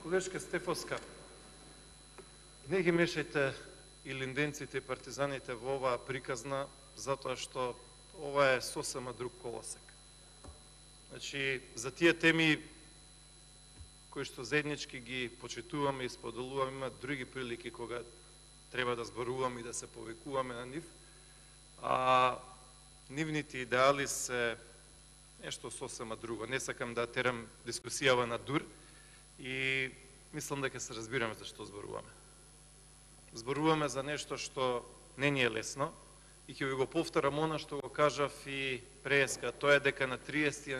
Колешка Стефовска, не ги мешајте и линденците и партизаните во оваа приказна, затоа што ова е сосема друг колосек. Значи, за тие теми кои што заеднички ги почитуваме и споделуваме, има други прилики кога треба да зборуваме и да се повикуваме на нив, а нивните идеали се нешто сосема друго. Не сакам да терам дискусијава на дур и мислам дека се разбираме за што зборуваме. Зборуваме за нешто што не ни е лесно и ќе ви го повторам она што го кажав и преска. Тоа е дека на 30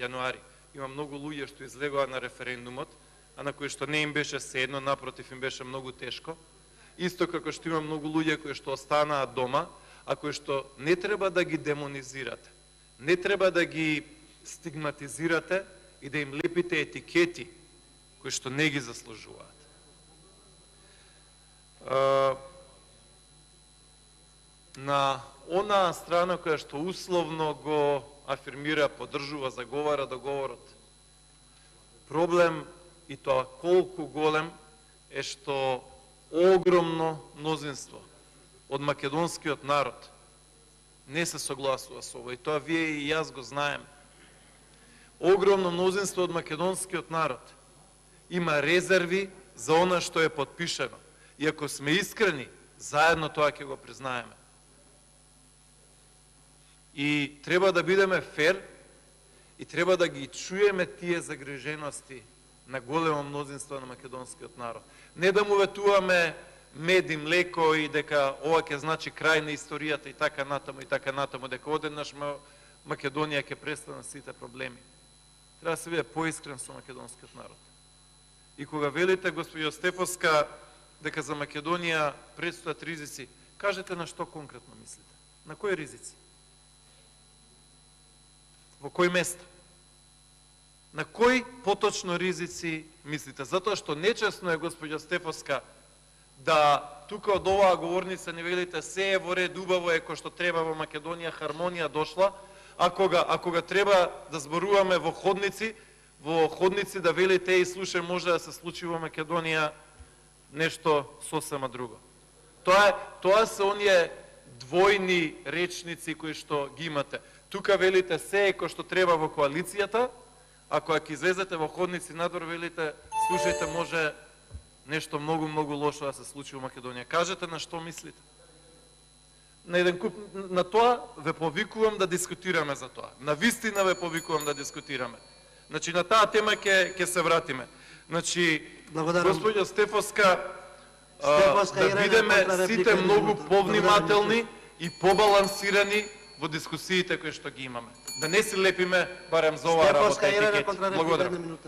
јануари има многу луѓе што излегоа на референдумот, а на кои што не им беше седно, напротив им беше многу тешко. Исто како што има многу луѓе кои што останаа дома, а кои што не треба да ги демонизирате, не треба да ги стигматизирате и да им лепите етикети кои што не ги заслужуваат. На онаа страна која што условно го афирмира, поддржува, заговара договорот, проблем и тоа колку голем е што огромно мнозинство од македонскиот народ не се согласува со ова, и тоа вие и јас го знаеме. Огромно мнозинство од македонскиот народ има резерви за она што е подпишено. И ако сме искрени, заедно тоа ќе го признаеме. И треба да бидеме фер и треба да ги чуеме тие загрижености на големо мнозинство на македонскиот народ. Не да му ветуваме мед и млеко и дека ова ќе значи крај на историјата и така натаму, дека одеднаш Македонија ќе престанат сите проблеми. Треба да се биде поискрен со македонскиот народ. И кога велите, господјо Стефовска, дека за Македонија предстојат ризици, кажете на што конкретно мислите? На кои ризици? Во кој место? На кои поточно ризици мислите? Затоа што нечесно е, господјо Стефовска, да тука од оваа говорница не велите се е во ред, убаво е, кој што треба во Македонија, хармонија дошла, а кога треба да зборуваме во ходници да велите и слушај, може да се случи во Македонија нешто сосема друго. Тоа се оние двојни речници кои што ги имате. Тука велите се е кој што треба во коалицијата, а кога ќе излезете во ходници надвор велите слушајте, може нешто многу лошо да се случи во Македонија. Кажете на што мислите. На тоа ве повикувам да дискутираме за тоа. На вистина ве повикувам да дискутираме. Значи на таа тема ќе се вратиме. Значи, господјо Стефовска, да бидеме сите многу повнимателни и побалансирани во дискусиите кои што ги имаме. Да не си лепиме барем за оваа работа етикети. Благодарам.